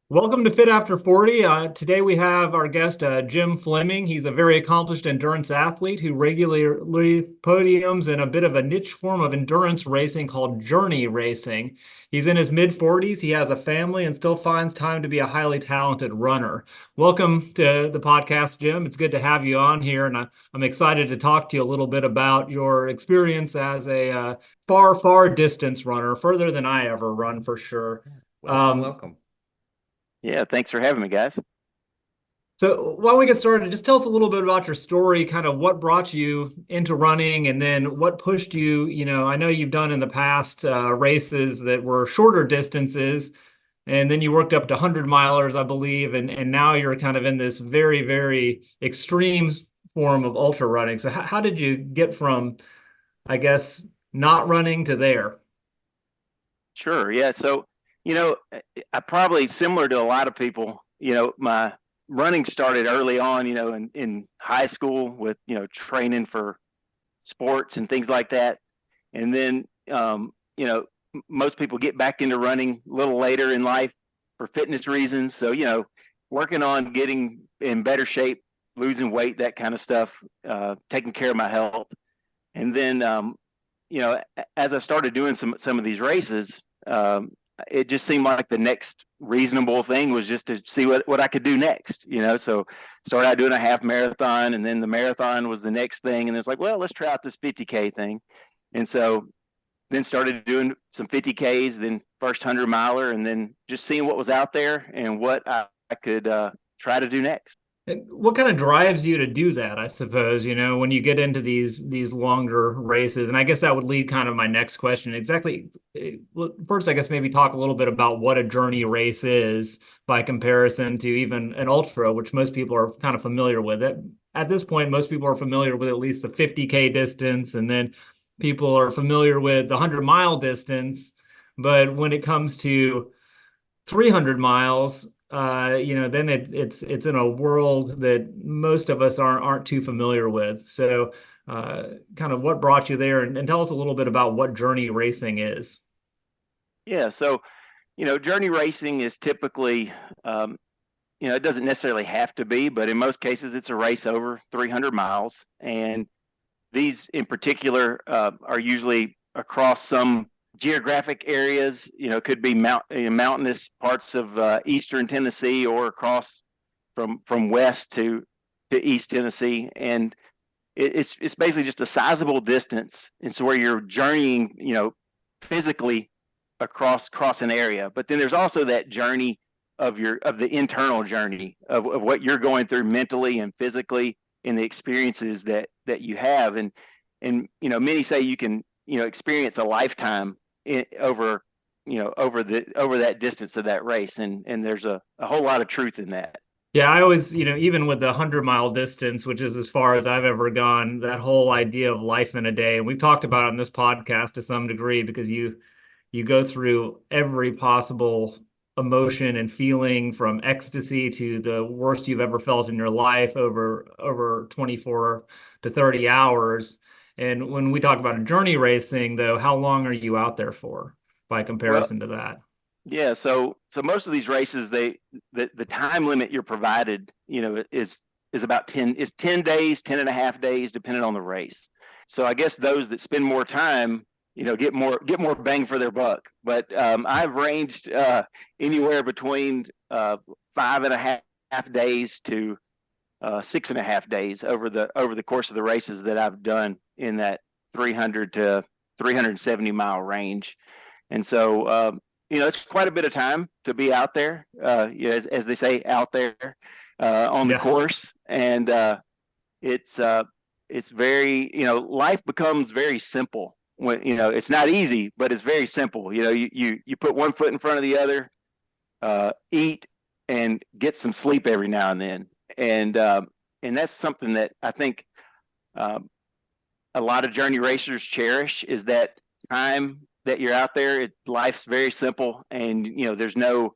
Welcome to Fit After 40. Today we have our guest, Jim Fleming. He's a very accomplished endurance athlete who regularly podiums in a bit of a niche form of endurance racing called journey racing. He's in his mid 40s. He has a family and still finds time to be a highly talented runner. Welcome to the podcast, Jim. It's good to have you on here, and I'm excited to talk to you a little bit about your experience as a far distance runner, further than I ever run for sure. Welcome, Um, welcome. Yeah, thanks for having me, guys. So why don't we get started? Just tell us a little bit about your story, kind of what brought you into running, and then what pushed you. I know you've done in the past races that were shorter distances, and then you worked up to 100 milers, I believe, and now you're kind of in this very extreme form of ultra running. So how did you get from, I guess, not running to there? Sure. Yeah. So, I probably similar to a lot of people, my running started early on, in high school with, training for sports and things like that. And then, most people get back into running a little later in life for fitness reasons. So, working on getting in better shape, losing weight, that kind of stuff, taking care of my health. And then, as I started doing some of these races, it just seemed like the next reasonable thing was just to see what I could do next. So started out doing a half marathon, and then the marathon was the next thing, and it's like, well, let's try out this 50K thing. And so then started doing some 50Ks, then first 100 miler, and then just seeing what was out there and what I could try to do next. And what kind of drives you to do that, I suppose, when you get into these longer races? And I guess that would lead kind of my next question. Exactly. Well, first, I guess maybe talk a little bit about what a journey race is by comparison to even an ultra, which most people are kind of familiar with it. At this point, most people are familiar with at least the 50K distance, and then people are familiar with the 100-mile distance. But when it comes to 300 miles, then it's in a world that most of us aren't too familiar with. So, kind of what brought you there, and tell us a little bit about what journey racing is. Yeah. So, journey racing is typically, it doesn't necessarily have to be, but in most cases, it's a race over 300 miles. And these in particular are usually across some geographic areas, could be mountainous parts of eastern Tennessee or across from west to East Tennessee. And it's basically just a sizable distance. And so where you're journeying, physically across an area. But then there's also that journey of the internal journey of what you're going through mentally and physically in the experiences that you have. And many say you can experience a lifetime over over that distance of that race, and there's a whole lot of truth in that. Yeah, I always, even with the 100-mile distance, which is as far as I've ever gone, that whole idea of life in a day, and we've talked about it on this podcast to some degree because you go through every possible emotion and feeling from ecstasy to the worst you've ever felt in your life over 24 to 30 hours. And when we talk about a journey racing, though, how long are you out there for by Well, comparison to that? yeah, so most of these races, the time limit you're provided, is about 10 days, 10 and a half days, depending on the race. So I guess those that spend more time, get more bang for their buck. But I've ranged anywhere between 5.5 days to 6.5 days over the course of the races that I've done in that 300 to 370 mile range. And so it's quite a bit of time to be out there, as they say, out there on the Yeah. course. And it's it's very, life becomes very simple when, it's not easy, but it's very simple. You put one foot in front of the other, eat and get some sleep every now and then. And that's something that I think uh, a lot of journey racers cherish, is that time that you're out there. Life's very simple, and there's no.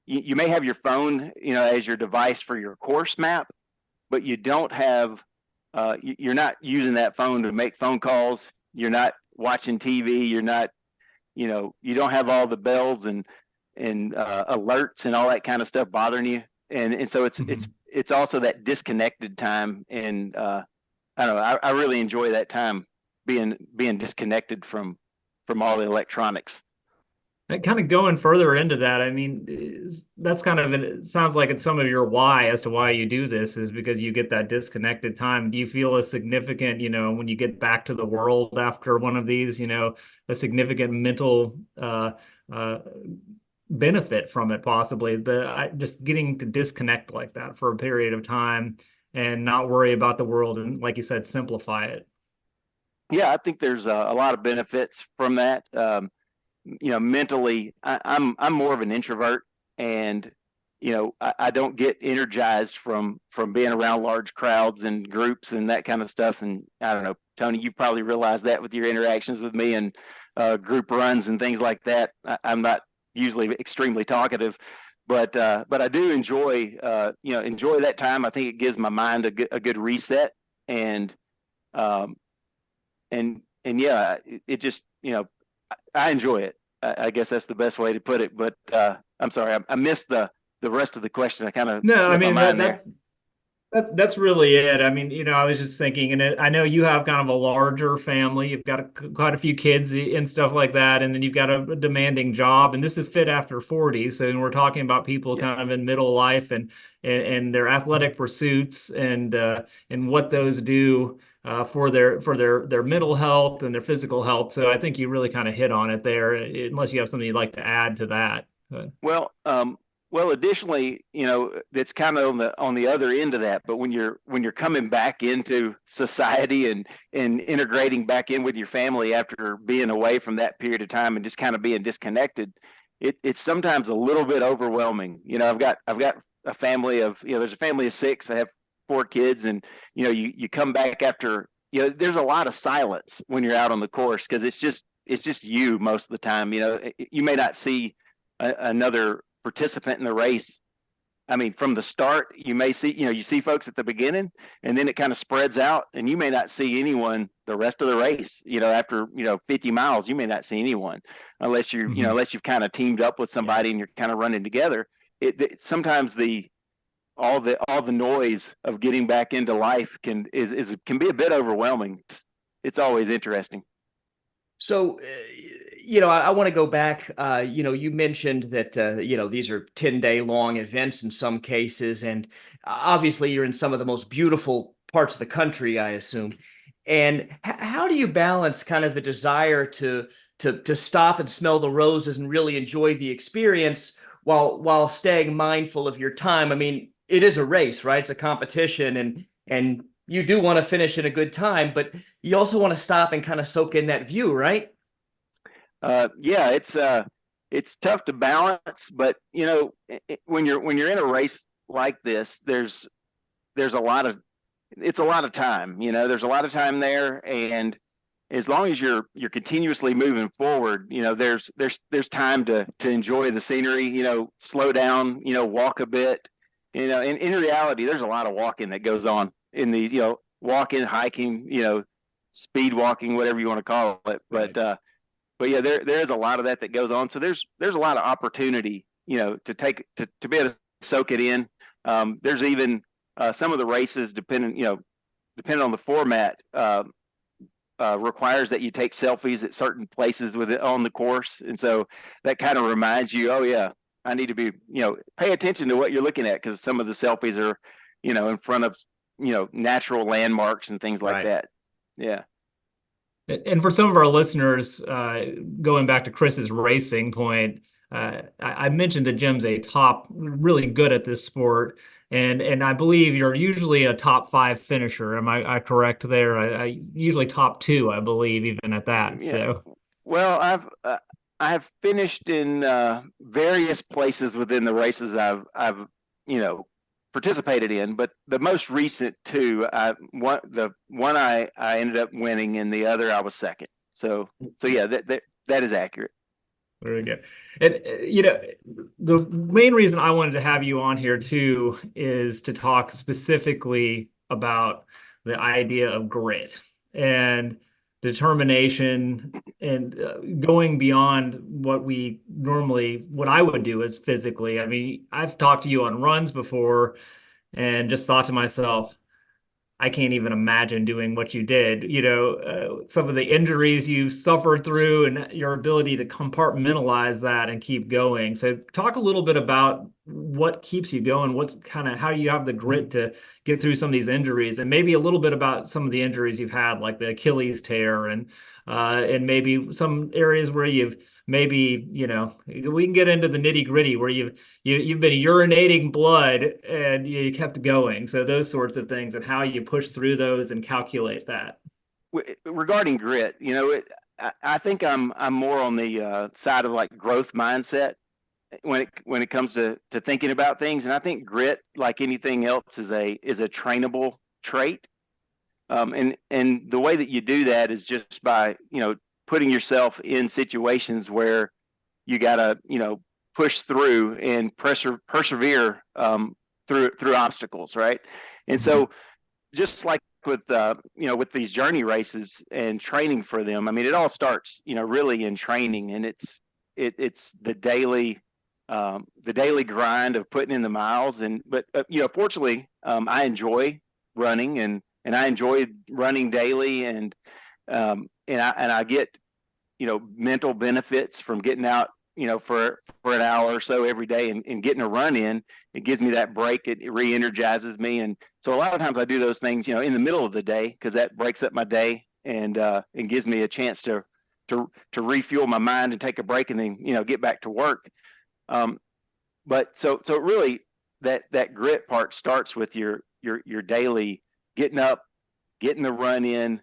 You may have your phone, as your device for your course map, but you don't have. You're not using that phone to make phone calls. You're not watching TV. You're not. You don't have all the bells and alerts and all that kind of stuff bothering you. And so Mhm. it's also that disconnected time. And I don't know, I really enjoy that time being disconnected from all the electronics. And kind of going further into that, I mean, that's kind of it sounds like it's some of your why as to why you do this is because you get that disconnected time. Do you feel a significant, when you get back to the world after one of these, a significant mental uh, benefit from it, possibly? Just getting to disconnect like that for a period of time and not worry about the world and, like you said, simplify it. Yeah, I think there's a lot of benefits from that. Mentally, I'm more of an introvert, and I don't get energized from being around large crowds and groups and that kind of stuff. And I don't know, Tony, you probably realize that with your interactions with me and group runs and things like that. I'm not usually extremely talkative, but I do enjoy that time. I think it gives my mind a good reset, and um, and yeah, it just I enjoy it. I guess that's the best way to put it. But I'm sorry, I missed the rest of the question. I kind of No, I slipped my mean mind there. that's really it. I mean, I was just thinking, and I know you have kind of a larger family. You've got quite a few kids and stuff like that, and then you've got a demanding job. And this is fit after 40, so we're talking about people Yeah, kind of in middle life and their athletic pursuits and what those do for their mental health and their physical health. So I think you really kind of hit on it there, unless you have something you'd like to add to that. well, additionally, that's kind of on the other end of that. But when you're coming back into society and integrating back in with your family after being away from that period of time and just kind of being disconnected, it's sometimes a little bit overwhelming. I've got a family of there's a family of six. I have four kids, and you come back after there's a lot of silence when you're out on the course because it's just you most of the time. You may not see another participant in the race. I mean, from the start, you may see, you see folks at the beginning, and then it kind of spreads out, and you may not see anyone the rest of the race. After 50 miles, you may not see anyone unless Mhm. unless you've kind of teamed up with Yeah. somebody and you're kind of running together. Sometimes all the noise of getting back into life can be a bit overwhelming. It's always interesting. So, I want to go back. You mentioned that, these are 10-day long events in some cases. And obviously, you're in some of the most beautiful parts of the country, I assume. And how do you balance kind of the desire to stop and smell the roses and really enjoy the experience while staying mindful of your time? I mean, it is a race, right? It's a competition, and you do want to finish in a good time, but you also want to stop and kind of soak in that view, right? Yeah, it's tough to balance, but when you're in a race like this, there's a lot of it's a lot of time. There's a lot of time there, and as long as you're continuously moving forward, there's time to enjoy the scenery. Slow down. Walk a bit. In reality, there's a lot of walking that goes on in the walking, hiking, speed walking, whatever you want to call it. Right. But yeah, there is a lot of that goes on. So there's a lot of opportunity, to be able to soak it in. There's even some of the races, depending on the format, requires that you take selfies at certain places with it on the course, and so that kind of reminds you, oh yeah, I need to be, pay attention to what you're looking at because some of the selfies are, in front of, natural landmarks and things like Right. that. Yeah. And for some of our listeners, going back to Chris's racing point, I mentioned that Jim's a top, really good at this sport, and I believe you're usually a top five finisher. Am I correct there? I usually top two, I believe, even at that. Yeah. So, Well, I've finished in various places within the races I've you know participated in, but the most recent two, the one I ended up winning, and the other I was second. So yeah, that is accurate. very good. And the main reason I wanted to have you on here too is to talk specifically about the idea of grit. And determination, and going beyond what I would do as physically. I mean, I've talked to you on runs before and just thought to myself, I can't even imagine doing what you did. Some of the injuries you suffered through and your ability to compartmentalize that and keep going. So, talk a little bit about what keeps you going, how you have the grit to get through some of these injuries, and maybe a little bit about some of the injuries you've had, like the Achilles tear, and maybe some areas where you've maybe, we can get into the nitty gritty where you've been urinating blood and you kept going. So those sorts of things and how you push through those and calculate that. Regarding grit, I think I'm more on the side of like growth mindset when it comes to thinking about things. And I think grit, like anything else, is a trainable trait. And the way that you do that is just by, putting yourself in situations where you gotta, push through and persevere through obstacles, right? And so just like with with these journey races and training for them, I mean, it all starts, really in training, and it's the daily grind of putting in the miles. But fortunately, I enjoy running, and I enjoy running daily, and I get mental benefits from getting out for an hour or so every day, and getting a run in. It gives me that break. It re-energizes me. And so a lot of times I do those things in the middle of the day, because that breaks up my day, and gives me a chance to refuel my mind and take a break, and then get back to work. But so really that grit part starts with your daily getting up, getting the run in,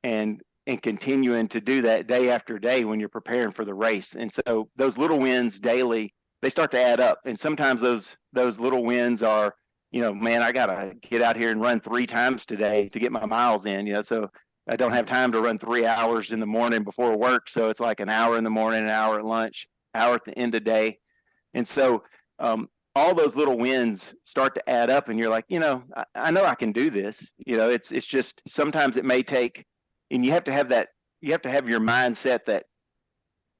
and continuing to do that day after day when you're preparing for the race. And so those little wins daily, they start to add up. And sometimes those little wins are, man, I gotta get out here and run 3 times today to get my miles in. So I don't have time to run 3 hours in the morning before work. So it's like an hour in the morning, an hour at lunch, hour at the end of the day. And so all those little wins start to add up, and you're like, I know I can do this. It's just sometimes it may take, and you have to have your mindset that,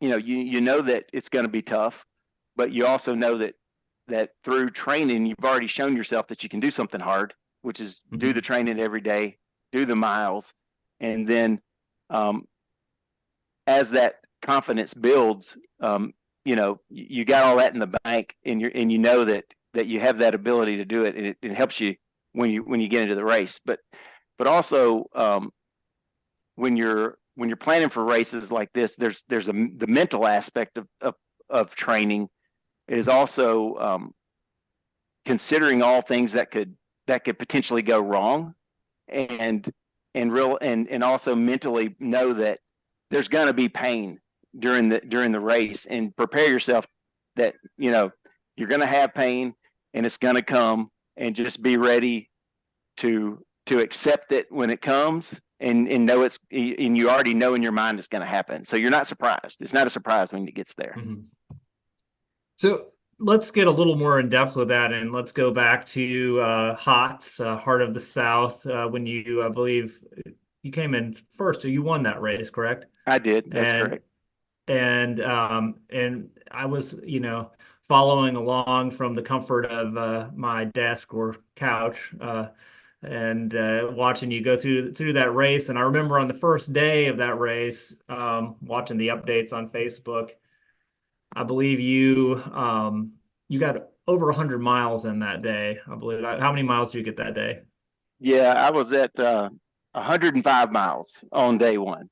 you know that it's going to be tough, but you also know that through training, you've already shown yourself that you can do something hard, which is do the training every day, do the miles. And then as that confidence builds, you got all that in the bank, and you know that you have that ability to do it, and it helps you when you get into the race. But also when you're planning for races like this, there's the mental aspect of training is also considering all things that could potentially go wrong, and also mentally know that there's going to be pain during the race, and prepare yourself that you're going to have pain, and it's going to come, and just be ready to accept it when it comes, and know and you already know in your mind it's going to happen, so you're not surprised. It's not a surprise when it gets there. So let's get a little more in depth with that, and let's go back to HOTS, Heart of the South, when you, I believe, you came in first, so you won that race, correct? I did. That's correct. And I was, following along from the comfort of my desk or couch, and watching you go through that race. And I remember on the first day of that race, watching the updates on Facebook. I believe you got over 100 miles in that day, I believe. How many miles did you get that day? Yeah, I was at 105 miles on day one.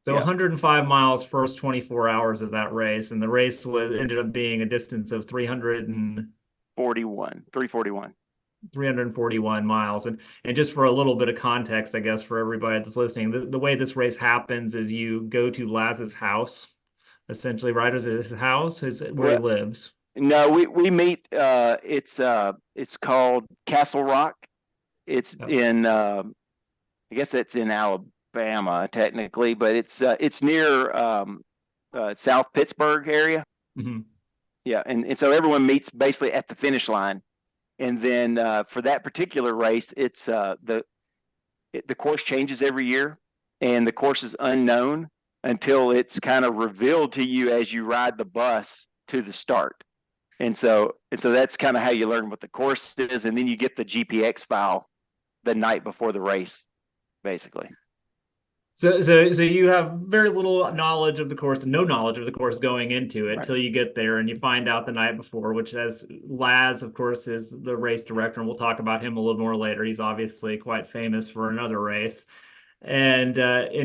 So 105 miles first 24 hours of that race, and the race ended up being a distance of 341 miles. And just for a little bit of context, I guess, for everybody that's listening, the way this race happens is you go to Laz's house, essentially, right? Is it his house? Is it where he lives? No, we meet. It's called Castle Rock. It's in I guess it's in Alabama technically, but it's near South Pittsburgh area. Yeah, and so everyone meets basically at the finish line, and then for that particular race, it's the course changes every year, and the course is unknown until it's kind of revealed to you as you ride the bus to the start. And so that's kind of how you learn what the course is, and then you get the GPX file the night before the race, basically. So you have very little knowledge of the course and no knowledge of the course going into it Right. till you get there and you find out the night before, which, as Laz, of course, is the race director, and we'll talk about him a little more later. He's obviously quite famous for another race. And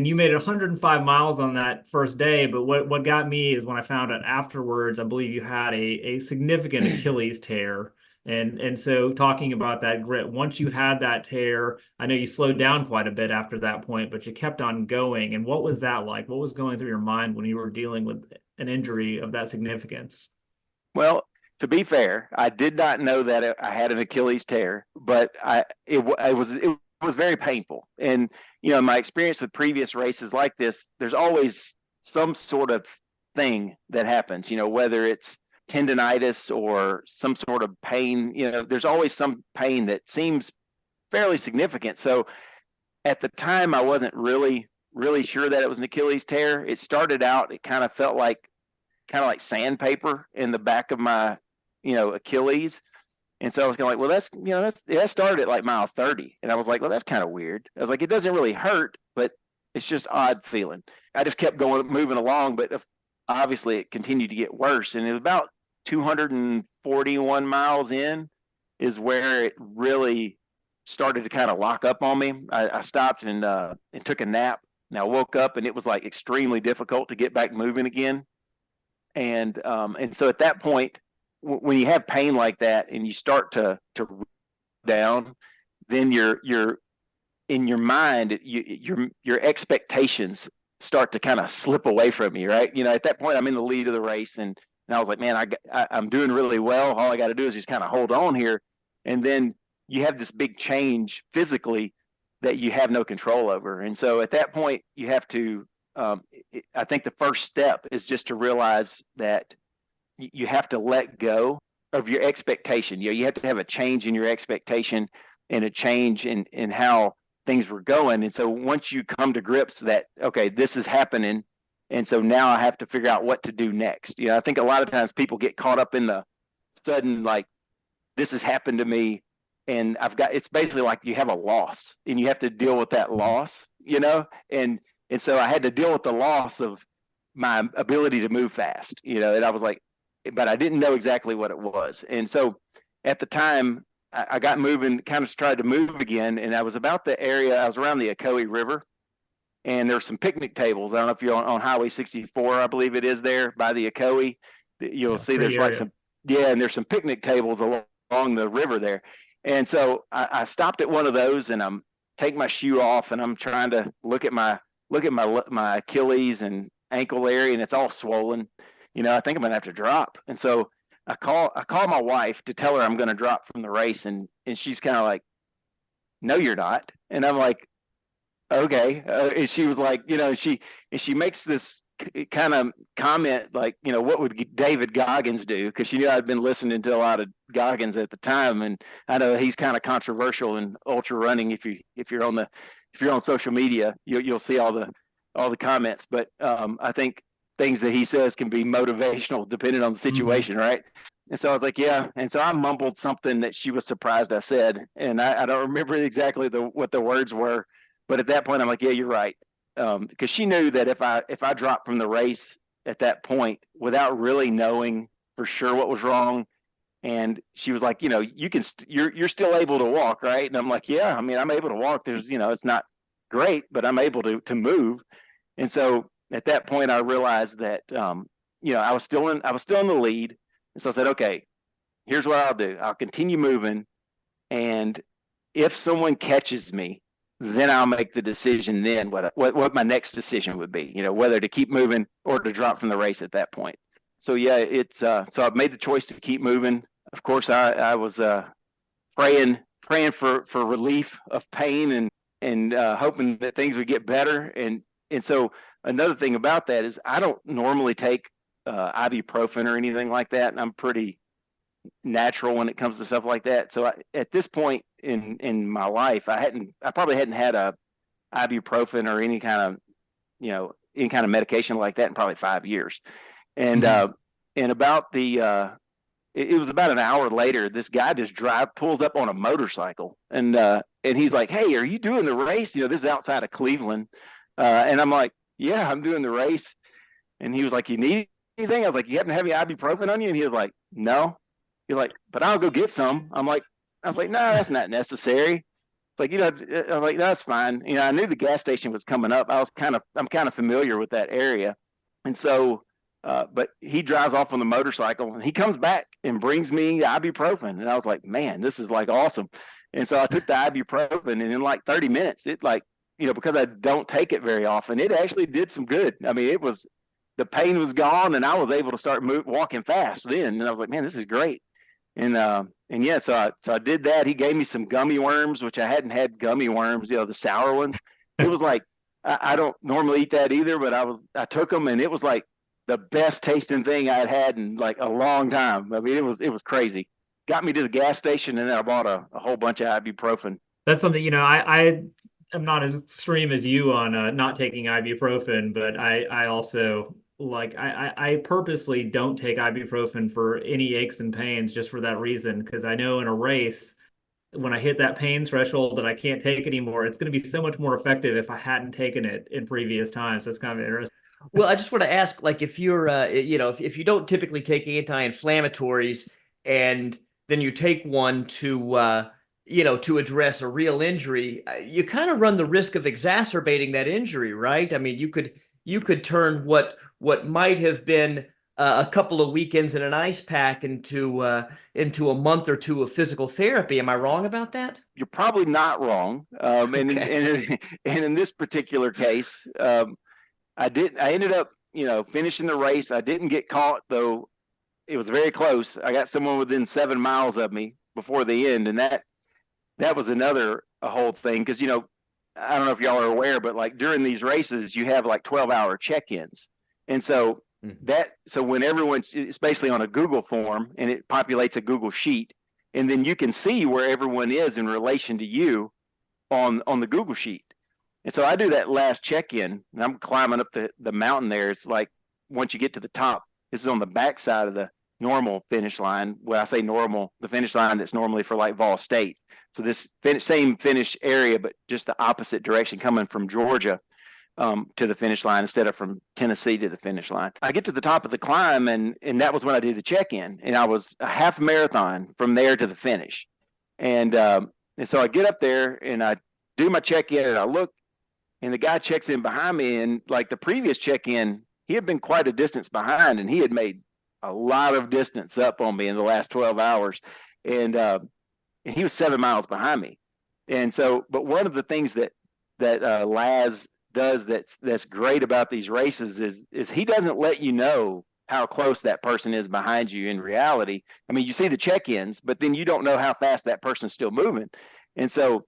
you made 105 miles on that first day, but what got me is when I found out afterwards, I believe you had a significant Achilles tear. And so talking about that grit, once you had that tear, I know you slowed down quite a bit after that point, but you kept on going. And what was that like? What was going through your mind when you were dealing with an injury of that significance? Well, to be fair, I did not know that I had an Achilles tear, but it was very painful. And my experience with previous races like this, there's always some sort of thing that happens. Whether it's tendonitis or some sort of pain. There's always some pain that seems fairly significant. So at the time, I wasn't really sure that it was an Achilles tear. It started out, it kind of felt like sandpaper in the back of my Achilles. And so I was kind of like, well, that started at like mile 30. And I was like, well, that's kind of weird. I was like, it doesn't really hurt, but it's just odd feeling. I just kept moving along, but obviously it continued to get worse. And it was about 241 miles in is where it really started to kind of lock up on me. I stopped and took a nap. And I woke up and it was like extremely difficult to get back moving again. And so at that point, when you have pain like that and you start to down, then you're in your mind, your expectations start to kind of slip away from you, right? At that point, I'm in the lead of the race, and I was like, man, I'm doing really well. All I got to do is just kind of hold on here, and then you have this big change physically that you have no control over, and so at that point, you have to. I think the first step is just to realize that you have to let go of your expectation. You have to have a change in your expectation and a change in how things were going. And so once you come to grips that, okay, this is happening, and so now I have to figure out what to do next. I think a lot of times people get caught up in the sudden, like, this has happened to me, and it's basically like you have a loss and you have to deal with that loss, and so I had to deal with the loss of my ability to move fast, and I was like, but I didn't know exactly what it was. And so at the time, I got moving, kind of tried to move again, and I was about the area, I was around the Ocoee River, and there's some picnic tables. I don't know if you're on Highway 64, I believe it is, there by the Ocoee. You'll see there's like and there's some picnic tables along the river there. And so I stopped at one of those, and I'm taking my shoe off, and I'm trying to look at my Achilles and ankle area, and it's all swollen. I think I'm gonna have to drop. And so I call my wife to tell her I'm gonna drop from the race, and she's kind of like, no, you're not. And I'm like, okay. And she was like, she makes this kind of comment like, what would David Goggins do? Because she knew I'd been listening to a lot of Goggins at the time, and I know he's kind of controversial in ultra running. If you're on social media, you'll see all the comments. But I think things that he says can be motivational depending on the situation, right? And so I was like, yeah. And so I mumbled something that she was surprised I said, and I don't remember exactly what the words were, but at that point I'm like, yeah, you're right, because she knew that if I dropped from the race at that point without really knowing for sure what was wrong, and she was like, you're still able to walk, right? And I'm like, yeah, I mean, I'm able to walk. There's, it's not great, but I'm able to move. And so at that point, I realized that I was still in the lead, and so I said, okay, here's what I'll do. I'll continue moving, and if someone catches me, then I'll make the decision. Then what my next decision would be, whether to keep moving or to drop from the race at that point. So yeah, it's so I've made the choice to keep moving. Of course, I was praying for relief of pain and hoping that things would get better. And so another thing about that is I don't normally take ibuprofen or anything like that, and I'm pretty natural when it comes to stuff like that. So at this point in my life, I probably hadn't had a ibuprofen or any kind of, any kind of medication like that in probably 5 years. And and about it was about an hour later, this guy just pulls up on a motorcycle, and he's like, "Hey, are you doing the race? This is outside of Cleveland." And I'm like, "Yeah, I'm doing the race." And he was like, "You need anything?" I was like, "You happen to have any ibuprofen on you?" And he was like, "No." He's like, "But I'll go get some." I was like, "No, that's not necessary." It's like, I was like, "No, that's fine." I knew the gas station was coming up. I'm kind of familiar with that area. And so, but he drives off on the motorcycle and he comes back and brings me ibuprofen. And I was like, "Man, this is like awesome." And so I took the ibuprofen, and in like 30 minutes, it like, because I don't take it very often, it actually did some good. I mean, the pain was gone, and I was able to start walking fast then. And I was like, "Man, this is great." And yeah, so I did that. He gave me some gummy worms, which I hadn't had gummy worms, the sour ones. It was like, I don't normally eat that either, but I took them, and it was like the best tasting thing I'd had in like a long time. I mean, it was crazy. Got me to the gas station, and then I bought a whole bunch of ibuprofen. That's something, I am not as extreme as you on not taking ibuprofen, but I also like I purposely don't take ibuprofen for any aches and pains just for that reason, because I know in a race, when I hit that pain threshold that I can't take anymore, it's going to be so much more effective if I hadn't taken it in previous times. That's kind of interesting. Well, I just want to ask, like, if you're, if you don't typically take anti-inflammatories, and then you take one to address a real injury, you kind of run the risk of exacerbating that injury, right? I mean, you could turn what might have been a couple of weekends in an ice pack into a month or two of physical therapy. Am I wrong about that? You're probably not wrong. Okay. And in this particular case, I ended up, finishing the race. I didn't get caught, though. It was very close. I got someone within 7 miles of me before the end, and that was a whole thing, because I don't know if y'all are aware, but like during these races, you have like 12-hour check-ins, and so when it's basically on a Google form, and it populates a Google sheet, and then you can see where everyone is in relation to you on the Google sheet. And so I do that last check-in, and I'm climbing up the mountain there. It's like, once you get to the top, this is on the back side of the normal finish line. Well, I say normal, the finish line that's normally for like Vol State. So this same finish area, but just the opposite direction, coming from Georgia to the finish line instead of from Tennessee to the finish line. I get to the top of the climb, and that was when I did the check-in, and I was a half marathon from there to the finish. And so I get up there and I do my check-in, and I look, and the guy checks in behind me, and like the previous check-in, he had been quite a distance behind, and he had made a lot of distance up on me in the last 12 hours. And he was 7 miles behind me. And so, but one of the things that Laz does that's great about these races is he doesn't let you know how close that person is behind you in reality. I mean, you see the check-ins, but then you don't know how fast that person's still moving. And so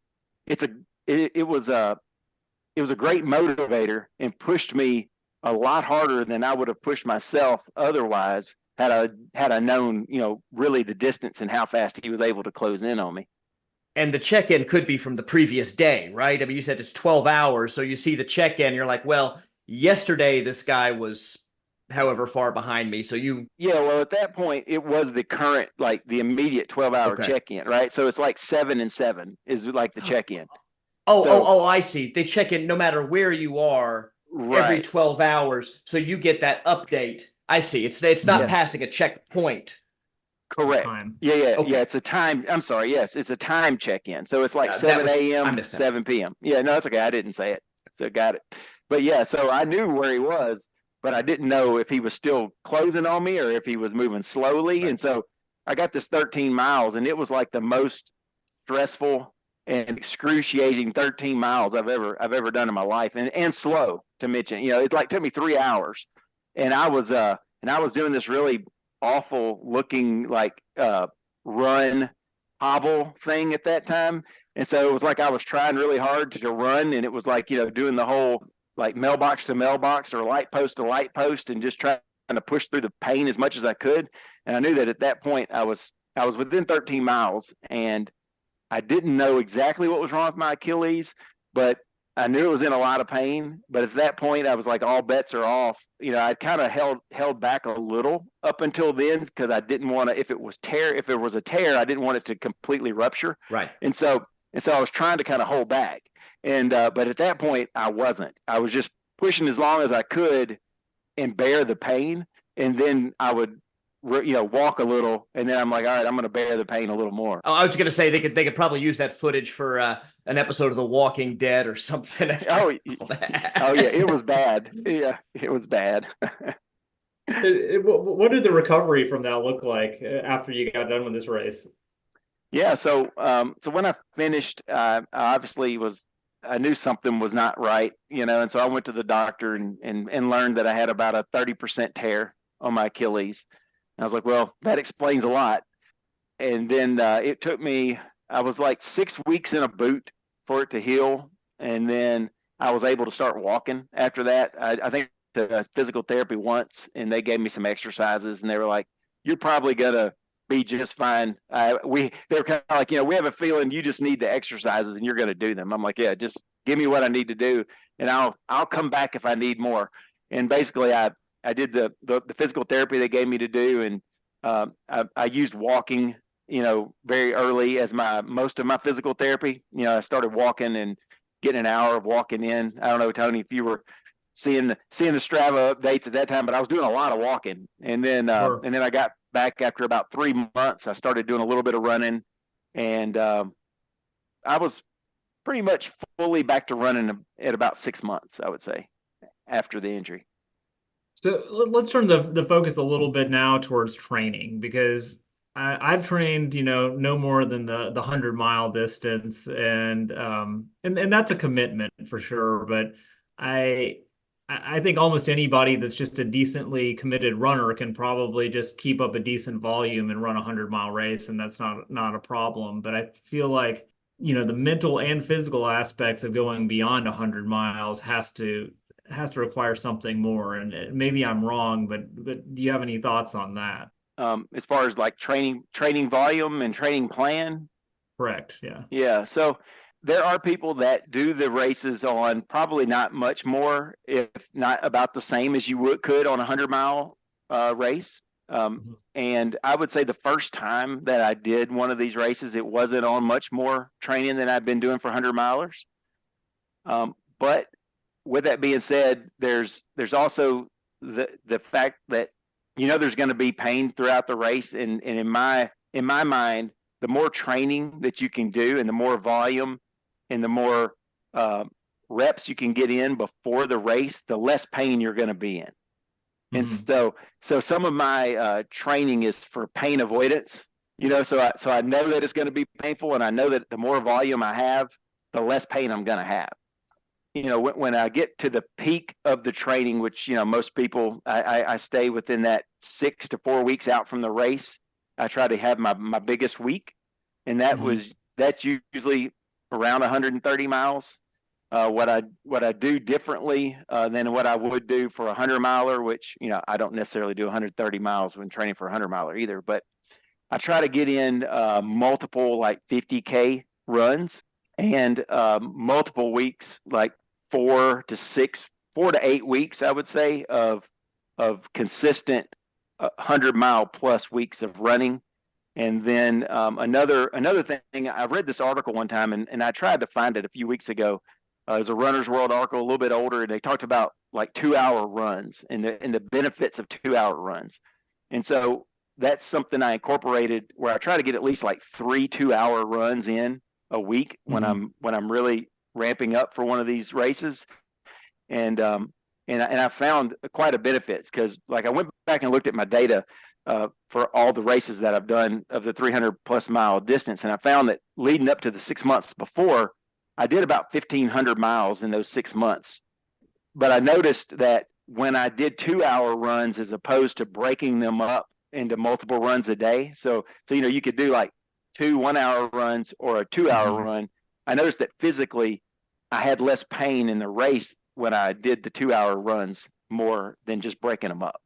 it was a great motivator, and pushed me a lot harder than I would have pushed myself otherwise, had I known, really the distance and how fast he was able to close in on me. And the check-in could be from the previous day, right? I mean, you said it's 12 hours, so you see the check-in, you're like, well, yesterday this guy was however far behind me. So Yeah, well, at that point, it was the current, like the immediate 12-hour check-in, right? So it's like 7 and 7 is like the check-in. I see. They check in no matter where you are, right, every 12 hours. So you get that update. I see. It's not passing a checkpoint. Correct. Yeah. It's a time. I'm sorry. Yes, it's a time check-in. So it's like 7 a.m., 7 p.m. Yeah, no, that's okay. I didn't say it. So got it. But yeah, so I knew where he was, but I didn't know if he was still closing on me or if he was moving slowly. Right. And so I got this 13 miles, and it was like the most stressful and excruciating 13 miles I've ever done in my life, and slow to mention. It like took me 3 hours, and I was doing this really awful looking like run hobble thing at that time. And so it was like I was trying really hard to run, and it was like, doing the whole like mailbox to mailbox or light post to light post, and just trying to push through the pain as much as I could. And I knew that at that point I was within 13 miles, and I didn't know exactly what was wrong with my Achilles, but I knew it was in a lot of pain, but at that point I was like, all bets are off. I kind of held back a little up until then because I didn't want to, if it was a tear, I didn't want it to completely rupture. Right. And so I was trying to kind of hold back. But at that point I wasn't. I was just pushing as long as I could and bear the pain. And then I would walk a little, and then I'm like, all right, I'm going to bear the pain a little more. Oh, I was going to say they could probably use that footage for an episode of The Walking Dead or something. Oh yeah, it was bad. Yeah, it was bad. What did the recovery from that look like after you got done with this race? Yeah, so when I finished, I obviously I knew something was not right, and so I went to the doctor and learned that I had about a 30% tear on my Achilles. And I was like, well, that explains a lot. And then it took me, I was like 6 weeks in a boot for it to heal. And then I was able to start walking after that. I think to physical therapy once, and they gave me some exercises, and they were like, you're probably going to be just fine. They were kind of like, we have a feeling you just need the exercises and you're going to do them. I'm like, yeah, just give me what I need to do, and I'll come back if I need more. And basically I did the physical therapy they gave me to do, and I used walking, very early as most of my physical therapy. I started walking and getting an hour of walking in. I don't know, Tony, if you were seeing the Strava updates at that time, but I was doing a lot of walking. And then Sure. and then I got back after about 3 months. I started doing a little bit of running, and I was pretty much fully back to running at about 6 months, I would say, after the injury. So let's turn the focus a little bit now towards training, because I've trained, no more than the 100-mile distance, and that's a commitment for sure. But I think almost anybody that's just a decently committed runner can probably just keep up a decent volume and run a 100-mile race, and that's not a problem. But I feel like, the mental and physical aspects of going beyond 100 miles has to require something more. And maybe I'm wrong, but do you have any thoughts on that? As far as like training volume and training plan? Correct. Yeah. Yeah. So there are people that do the races on probably not much more, if not about the same as you could on a 100-mile race. And I would say the first time that I did one of these races, it wasn't on much more training than I've been doing for 100-milers. But with that being said, there's also the fact that there's going to be pain throughout the race, and in my mind, the more training that you can do, and the more volume, and the more reps you can get in before the race, the less pain you're going to be in. And so some of my training is for pain avoidance. So I know that it's going to be painful, and I know that the more volume I have, the less pain I'm going to have. When I get to the peak of the training, which, most people, I stay within that 6 to 4 weeks out from the race. I try to have my biggest week. And that's usually around 130 miles. What I do differently than what I would do for a 100-miler, which, I don't necessarily do 130 miles when training for a 100-miler either, but I try to get in multiple like 50K runs, and multiple weeks, like 4 to 8 weeks, I would say, of consistent 100-mile plus weeks of running. And then another thing, I read this article one time, and I tried to find it a few weeks ago. It was a Runner's World article, a little bit older, and they talked about like 2-hour runs and the benefits of 2-hour runs. And so that's something I incorporated, where I try to get at least like 3 2-hour runs in a week when I'm really ramping up for one of these races. And I found quite a benefits, because like I went back and looked at my data for all the races that I've done of the 300+ mile distance, and I found that leading up to the 6 months before, I did about 1,500 miles in those 6 months. But I noticed that when I did 2-hour runs, as opposed to breaking them up into multiple runs a day, so you could do like 2 1-hour runs or a 2-hour run. I noticed that physically I had less pain in the race when I did the 2-hour runs more than just breaking them up.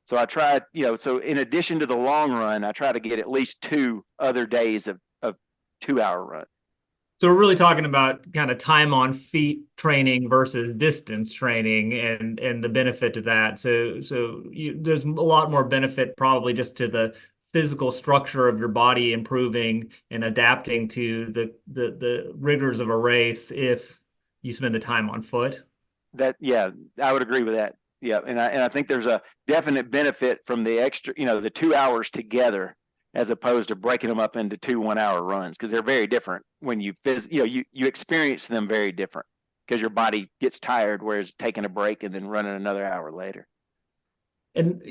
So I tried, so in addition to the long run, I try to get at least 2 other days of 2-hour run. So we're really talking about kind of time on feet training versus distance training and the benefit to that. There's a lot more benefit probably just to the physical structure of your body improving and adapting to the rigors of a race if you spend the time on foot. Yeah, I would agree with that. Yeah, and I think there's a definite benefit from the extra, the 2 hours together as opposed to breaking them up into 2 1 hour runs, because they're very different when you experience them very different because your body gets tired, whereas taking a break and then running another hour later. And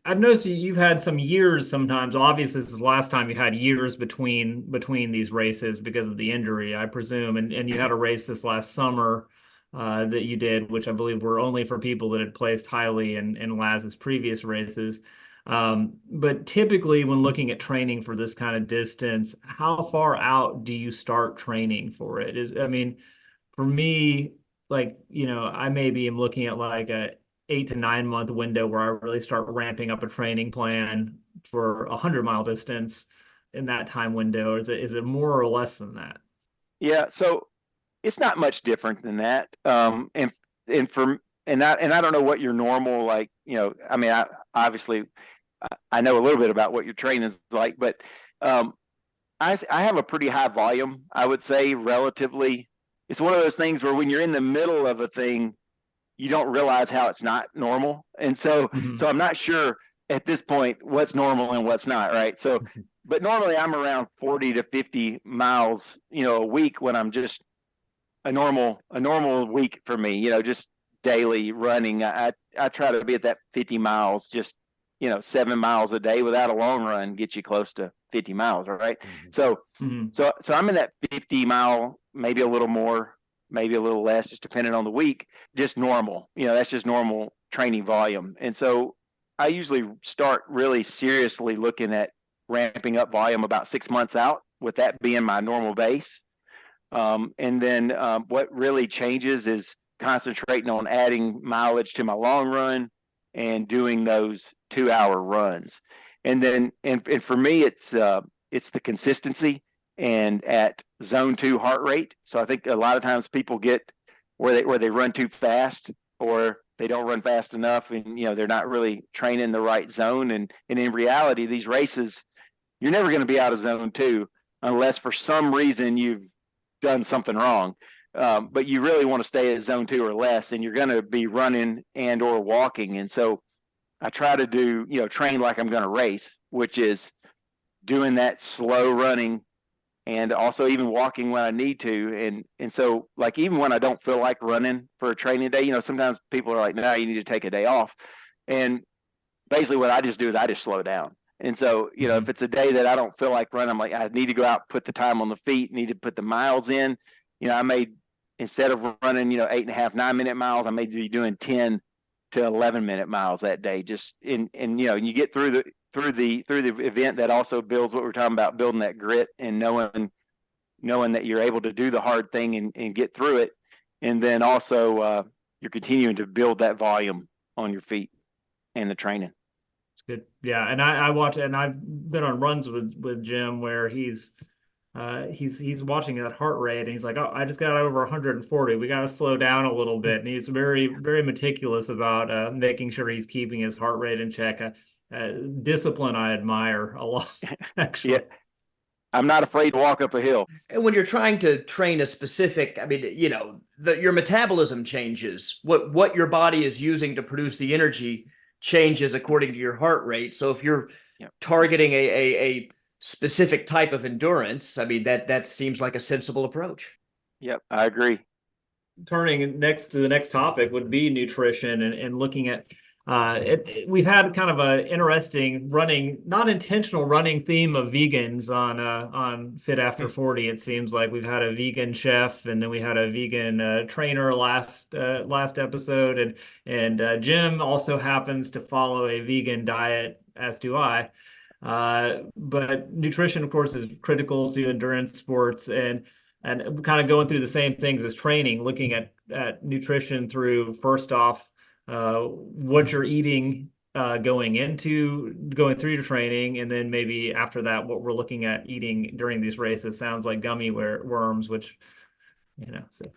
I've noticed you've had some years sometimes. Obviously, this is the last time you had years between these races because of the injury, I presume. And you had a race this last summer that you did, which I believe were only for people that had placed highly in Laz's previous races. But typically, when looking at training for this kind of distance, how far out do you start training for it? I mean, for me, like, I maybe am looking at like a 8 to 9 month window where I really start ramping up a training plan for 100 mile distance in that time window. Or is it more or less than that? Yeah, so it's not much different than that. And for and I don't know what your normal, like, I mean, obviously I know a little bit about what your training is like, but um, I have a pretty high volume, I would say, relatively. It's one of those things where when you're in the middle of a thing, you don't realize how it's not normal. And so Hmm. I'm not sure at this point what's normal and what's not, right? So, but normally I'm around 40 to 50 miles, a week when I'm just a normal week for me, just daily running. I try to be at that 50 miles, just 7 miles a day without a long run gets you close to 50 miles, right? Mhm. So Hmm. so I'm in that 50 mile, maybe a little more, maybe a little less, just depending on the week, just normal. That's just normal training volume. And so I usually start really seriously looking at ramping up volume about 6 months out, with that being my normal base. And then what really changes is concentrating on adding mileage to my long run and doing those 2 hour runs. And then, and for me, it's the consistency and at zone two heart rate. So I think a lot of times people get where they run too fast, or they don't run fast enough, and they're not really training the right zone. And in reality, these races, you're never going to be out of zone two unless for some reason you've done something wrong. But you really want to stay at zone two or less, and you're going to be running and or walking. And so I try to do, train like I'm going to race, which is doing that slow running and also even walking when I need to. And so, like, even when I don't feel like running for a training day, sometimes people are like, no, you need to take a day off. And basically what I just do is I just slow down. And so, if Hmm. it's a day that I don't feel like running, I'm like, I need to go out, put the time on the feet, need to put the miles in. I may, instead of running, 8.5, 9 minute miles, I may be doing 10 to 11 minute miles that day. Just and you get through the event. That also builds what we're talking about, building that grit and knowing that you're able to do the hard thing and get through it. And then also you're continuing to build that volume on your feet and the training. It's good. Yeah, and I watch, and I've been on runs with Jim where he's watching that heart rate, and he's like, "Oh, I just got over 140. We got to slow down a little bit." And he's very, very meticulous about making sure he's keeping his heart rate in check. Discipline I admire a lot, Yeah, actually. I'm not afraid to walk up a hill. And when you're trying to train a specific, I mean, your metabolism changes. What your body is using to produce the energy changes according to your heart rate. So if you're Yep. targeting a specific type of endurance, I mean, that seems like a sensible approach. Yep, I agree. Turning next to the next topic would be nutrition and looking at we've had kind of a interesting running, not intentional running theme of vegans on Fit After 40. It seems like we've had a vegan chef, and then we had a vegan trainer last episode, and Jim also happens to follow a vegan diet, as do I. But nutrition, of course, is critical to endurance sports, and kind of going through the same things as training, looking at nutrition through, first off, what you're eating going through your training, and then maybe after that, what we're looking at eating during these races sounds like gummy worms, which, so.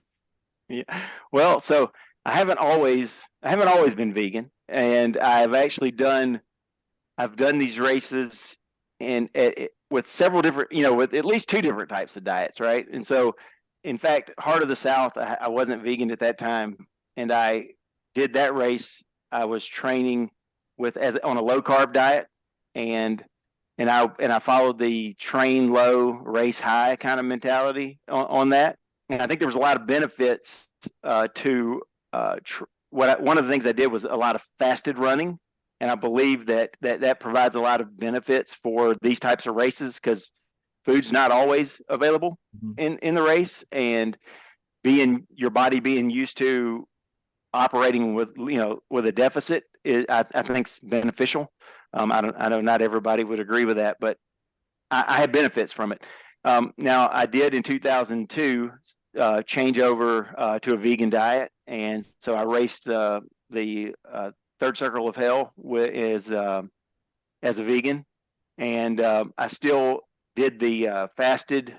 Yeah. Well, so I haven't always been vegan, and I've done these races and with several different, with at least two different types of diets, right? And so, in fact, Heart of the South, I wasn't vegan at that time, and I did that race. I was training on a low carb diet, and I followed the train low, race high kind of mentality on that. And I think there was a lot of benefits to one of the things I did was a lot of fasted running, and I believe that provides a lot of benefits for these types of races because food's not always available in the race, and your body being used to operating with a deficit I think is beneficial. I know not everybody would agree with that, but I had benefits from it. Now I did in 2002 change over to a vegan diet, and so I raced the Third Circle of Hell as a vegan, and I still did the fasted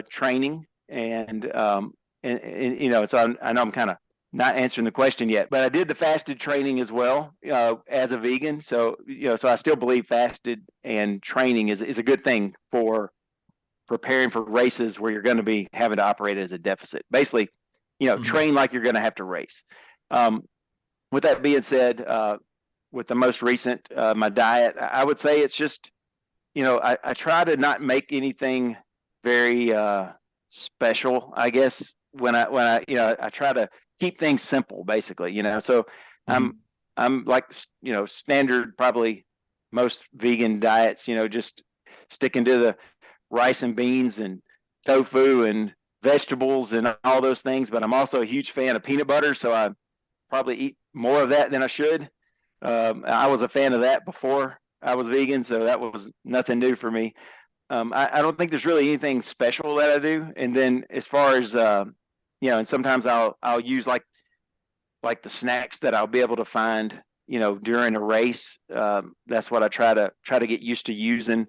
training, and so I know I'm kind of not answering the question yet, but I did the fasted training as well as a vegan. So so I still believe fasted and training is a good thing for preparing for races where you're going to be having to operate as a deficit. Basically, train like you're going to have to race. With that being said, with the most recent my diet, I would say it's just I try to not make anything very special. I guess when I I try to keep things simple, basically. So I'm like standard probably most vegan diets. Just sticking to the rice and beans and tofu and vegetables and all those things. But I'm also a huge fan of peanut butter, so I probably eat more of that than I should. I was a fan of that before I was vegan, so that was nothing new for me. I don't think there's really anything special that I do. And then as far as and sometimes I'll use like the snacks that I'll be able to find during a race. That's what I try to get used to using.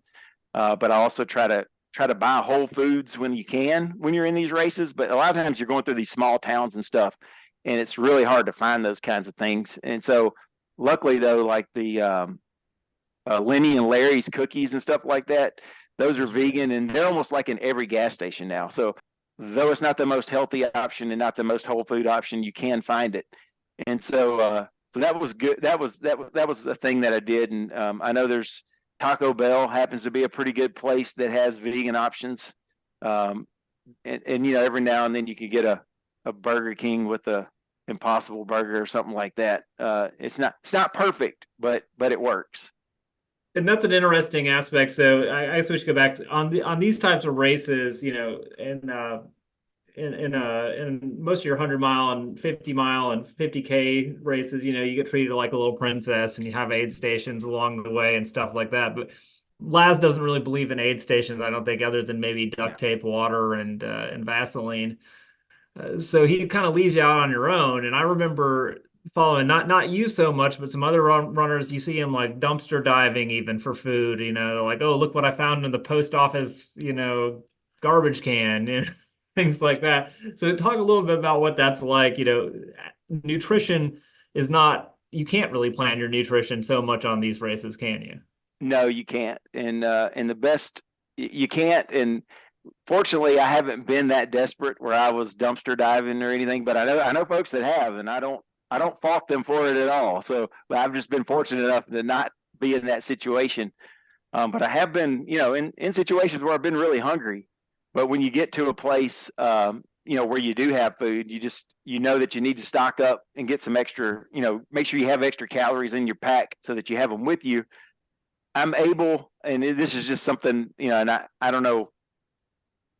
But I also try to buy whole foods when you can when you're in these races. But a lot of times you're going through these small towns and stuff, and it's really hard to find those kinds of things. And so luckily though, like the Lenny and Larry's cookies and stuff like that, those are vegan, and they're almost like in every gas station now. So though it's not the most healthy option and not the most whole food option, you can find it. And so that was good. That was the thing that I did. And I know there's Taco Bell happens to be a pretty good place that has vegan options. And every now and then you can get a Burger King with a Impossible Burger or something like that. It's not perfect, but it works. And that's an interesting aspect. So I guess we should go back on these types of races, in most of your 100-mile and 50-mile and 50K races, you get treated like a little princess, and you have aid stations along the way and stuff like that. But Laz doesn't really believe in aid stations, I don't think, other than maybe duct tape, water, and Vaseline. So he kind of leaves you out on your own. And I remember following not you so much, but some other runners. You see him like dumpster diving even for food. Like, oh, look what I found in the post office, garbage can. Things like that. So talk a little bit about what that's like. Nutrition is not, you can't really plan your nutrition so much on these races, can you? No, you can't. And the best, you can't. And fortunately, I haven't been that desperate where I was dumpster diving or anything, but I know folks that have, and I don't fault them for it at all. So, but I've just been fortunate enough to not be in that situation. But I have been, in situations where I've been really hungry. But when you get to a place, where you do have food, you know that you need to stock up and get some extra, make sure you have extra calories in your pack so that you have them with you. I'm able, and this is just something, and I don't know,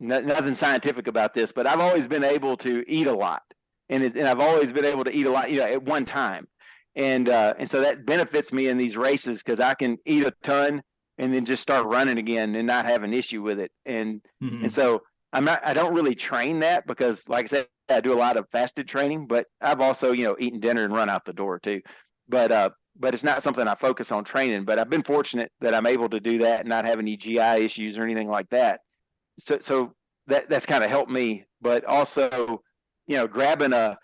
nothing scientific about this, but I've always been able to eat a lot, and I've always been able to eat a lot, at one time, and so that benefits me in these races because I can eat a ton and then just start running again and not have an issue with it, and so I don't really train that because, like I said, I do a lot of fasted training, but I've also eaten dinner and run out the door too, but but it's not something I focus on training. But I've been fortunate that I'm able to do that and not have any GI issues or anything like that. So that's kind of helped me. But also, grabbing a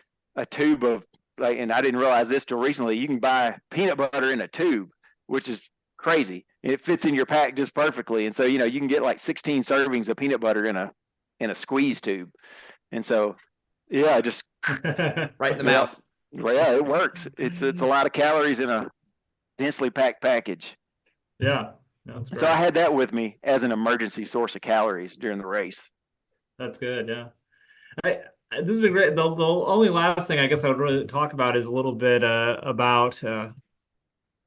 tube of, like, and I didn't realize this till recently, you can buy peanut butter in a tube, which is crazy. It fits in your pack just perfectly. And so, you can get like 16 servings of peanut butter in a squeeze tube. And so, yeah, just Right in the yeah, mouth. well, yeah, it works. It's a lot of calories in a densely packed package. Yeah, that's So I great. had that with me as an emergency source of calories during the race. That's good. Yeah. This has been great. The only last thing I guess I would really talk about is a little bit about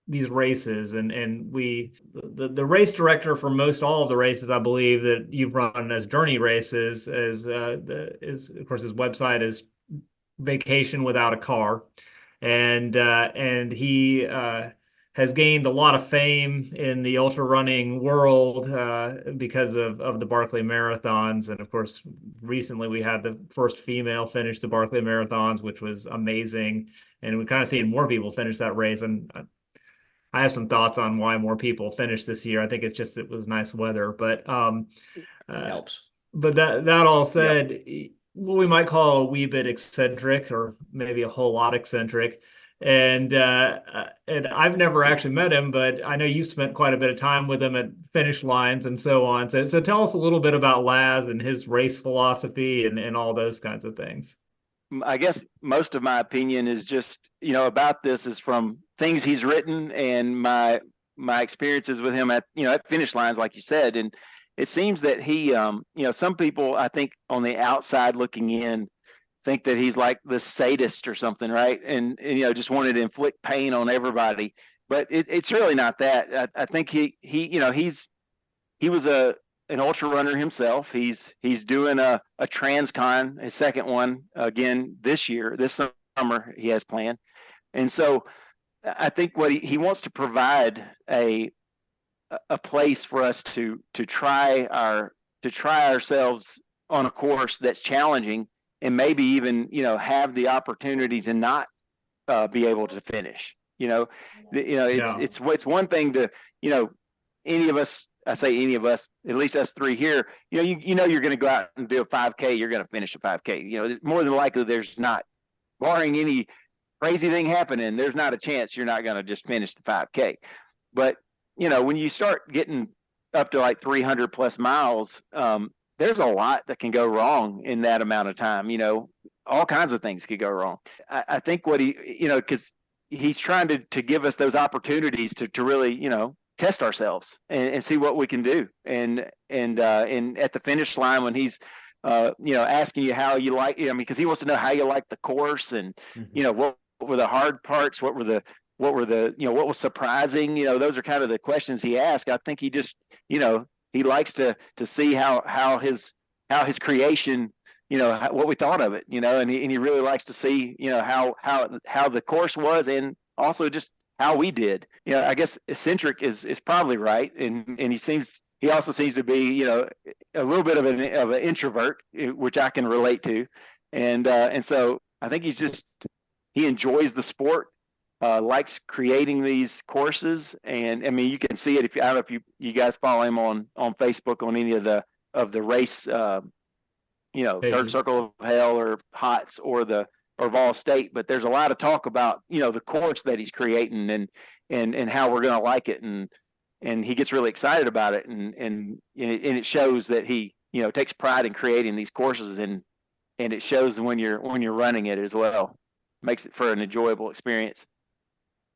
these races, and the race director for most all of the races I believe that you've run as journey races is of course his website is Vacation Without a Car, and he has gained a lot of fame in the ultra running world because of the Barkley Marathons, and of course recently we had the first female finish the Barkley Marathons, which was amazing, and we kind of seen more people finish that race, and I have some thoughts on why more people finished this year. I think it's just it was nice weather, uh, Helps. but that all Yep. said, what we might call a wee bit eccentric, or maybe a whole lot eccentric. And I've never actually met him, but I know you spent quite a bit of time with him at finish lines and so on. So tell us a little bit about Laz and his race philosophy and all those kinds of things. I guess most of my opinion is just, about this is from things he's written and my experiences with him at finish lines, like you said. And it seems that he, some people, I think, on the outside looking in, think that he's like this sadist or something, right? And just wanted to inflict pain on everybody. But it's really not that. I think he was an ultra runner himself. He's doing a transcon, his second one again this summer he has planned. And so I think what he wants to provide a place for us to try ourselves on a course that's challenging, and maybe even have the opportunity to not be able to finish. Yeah. It's one thing to, any of us, I say any of us, at least us three here, you're going to go out and do a 5K, you're going to finish a 5K. More than likely there's not, barring any crazy thing happening, there's not a chance you're not going to just finish the 5K. But when you start getting up to like 300 plus miles, there's a lot that can go wrong in that amount of time. All kinds of things could go wrong. I think what because he's trying to give us those opportunities to really, test ourselves and see what we can do. And at the finish line, when he's, asking you how you like, because he wants to know how you like the course, and, what were the hard parts, what were what was surprising, those are kind of the questions he asked. I think he just, he likes to see how his creation, what we thought of it, and he really likes to see, how the course was, and also just how we did. I guess eccentric is probably right, and he also seems to be, a little bit of an introvert, which I can relate to, and so I think he enjoys the sport, likes creating these courses, and I mean you can see it if I don't know if you guys follow him on Facebook on any of the race, Third Pages. Circle of Hell or HOTS or Vol State, but there's a lot of talk about the course that he's creating and how we're going to like it, and he gets really excited about it, and it shows that he takes pride in creating these courses, and it shows when you're running it as well. Makes it for an enjoyable experience.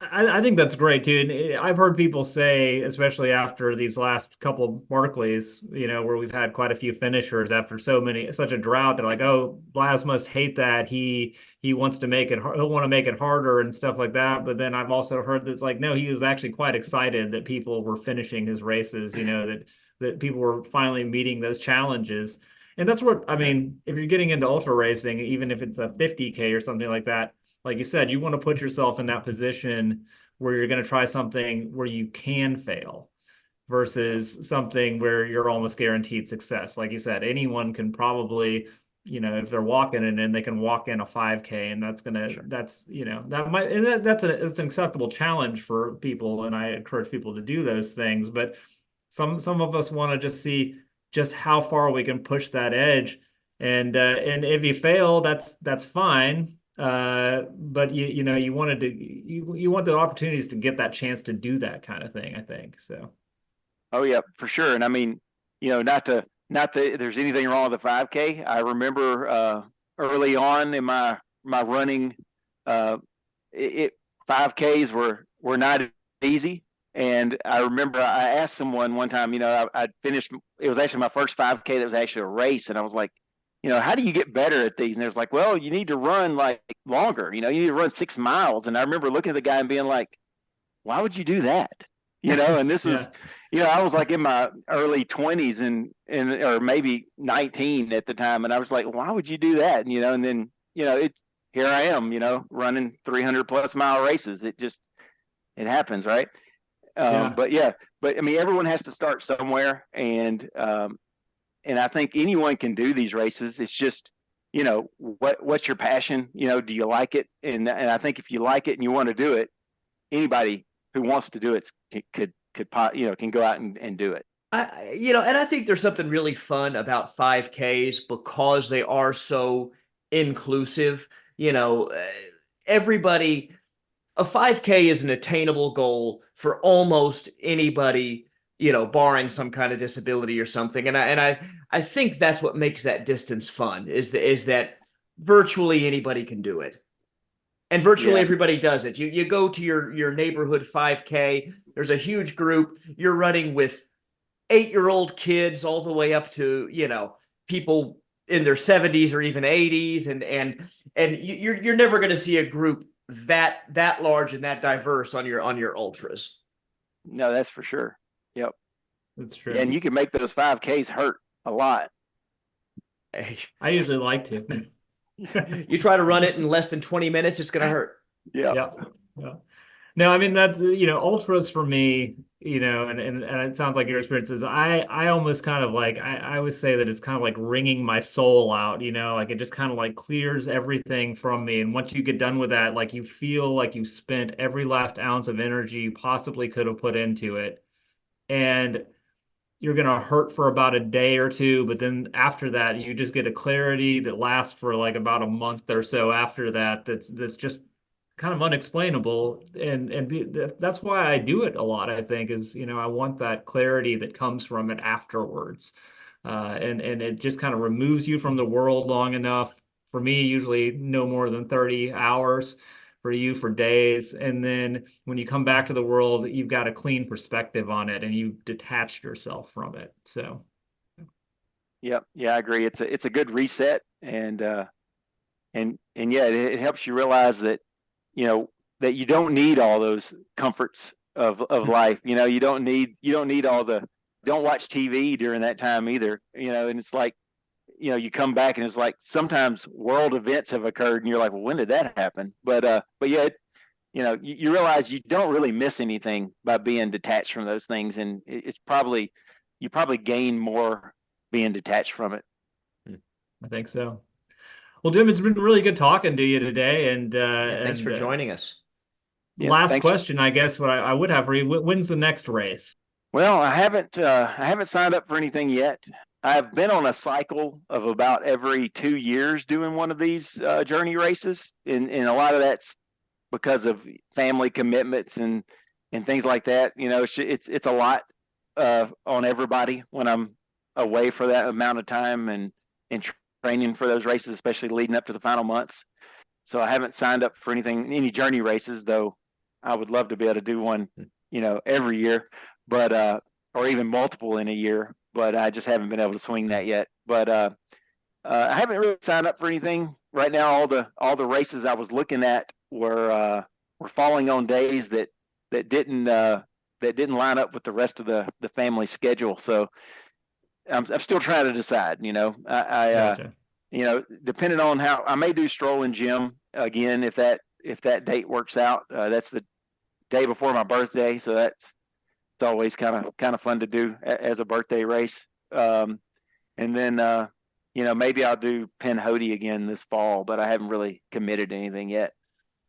I think that's great too. And I've heard people say, especially after these last couple of Barclays, where we've had quite a few finishers after such a drought, they're like, "Oh, Blas must hate that. He wants to make it. He'll want to make it harder and stuff like that." But then I've also heard that's like, no, he was actually quite excited that people were finishing his races. That people were finally meeting those challenges. And that's what I mean. If you're getting into ultra racing, even if it's a 50K or something like you said, you want to put yourself in that position where you're going to try something where you can fail versus something where you're almost guaranteed success. Like you said, anyone can probably if they're walking and then they can walk in a 5K, and Sure. that's, that might, and that's an acceptable challenge for people. And I encourage people to do those things, but some of us want to just see just how far we can push that edge. And if you fail, that's fine. But you wanted to, you want the opportunities to get that chance to do that kind of thing, I think. So. Oh yeah, for sure. And I mean, not that there's anything wrong with the 5K. I remember early on in my running, uh, it 5Ks were not easy. And I remember I asked someone one time, I'd finished. It was actually my first 5K that was actually a race, and I was like, how do you get better at these? And there's like, well, you need to run like longer. You need to run 6 miles. And I remember looking at the guy and being like, why would you do that? And this is, Yeah. I was like in my early 20s and or maybe 19 at the time, and I was like, why would you do that? And then it here I am, running 300 plus mile races. It happens, right? Yeah. But yeah, but I mean, everyone has to start somewhere, and I think anyone can do these races. It's just what's your passion? Do you like it? And I think if you like it and you want to do it, anybody who wants to do it can go out and do it. And I think there's something really fun about 5Ks because they are so inclusive. Everybody, a 5K is an attainable goal for almost anybody, barring some kind of disability or something. And I think that's what makes that distance fun is that virtually anybody can do it. And virtually Yeah. everybody does it. You go to your neighborhood 5K, there's a huge group, you're running with 8-year-old kids all the way up to, people in their 70s or even 80s. And you're never going to see a group that large and that diverse on your ultras. No, that's for sure. Yep. That's Yeah, and true. you can make those 5Ks hurt a lot. I usually like to. You try to run it in less than 20 minutes, it's going to hurt. Yeah. Yeah. Yeah. No, I mean that, ultras for me, and it sounds like your experiences. I almost kind of like, I always say that it's kind of like wringing my soul out, like it just kind of like clears everything from me. And once you get done with that, like you feel like you spent every last ounce of energy you possibly could have put into it. And you're going to hurt for about a day or two, but then after that, you just get a clarity that lasts for like about a month or so after that. That's just kind of unexplainable, that's why I do it a lot. I think is I want that clarity that comes from it afterwards, and it just kind of removes you from the world long enough. For me, usually no more than 30 hours. For you, for days. And then when you come back to the world, you've got a clean perspective on it and you've detached yourself from it. So, Yep. Yeah, I agree. It's a good reset, and yeah, it helps you realize that that you don't need all those comforts of life. You don't need all the, don't watch TV during that time either. And it's like, you come back and it's like sometimes world events have occurred and you're like, well, when did that happen? But yeah, you realize you don't really miss anything by being detached from those things, and it's probably you probably gain more being detached from it. I think so. Well, Jim, it's been really good talking to you today. And Yeah, thanks for joining us. Yeah, last thanks. question, I guess, what I would have for you, when's the next race? Well, I haven't signed up for anything yet. I've been on a cycle of about every 2 years doing one of these journey races, and a lot of that's because of family commitments and things like that. It's a lot on everybody when I'm away for that amount of time and training for those races, especially leading up to the final months. So I haven't signed up for any journey races, though I would love to be able to do one, every year, but or even multiple in a year. But I just haven't been able to swing that yet. But I haven't really signed up for anything right now. All the races I was looking at were falling on days that didn't line up with the rest of the family schedule. So I'm still trying to decide. Gotcha. Depending on how I may do Stroll and Jim again if that date works out. That's the day before my birthday, so it's always kind of fun to do as a birthday race. And then maybe I'll do Penn Hody again this fall, but I haven't really committed to anything yet.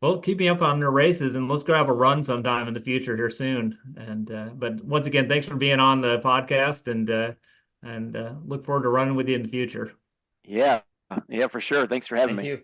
Well, keep me up on your races, and let's grab a run sometime in the future here soon. And but once again, thanks for being on the podcast, and look forward to running with you in the future. Yeah, yeah, for sure. Thanks for having Thank me. you.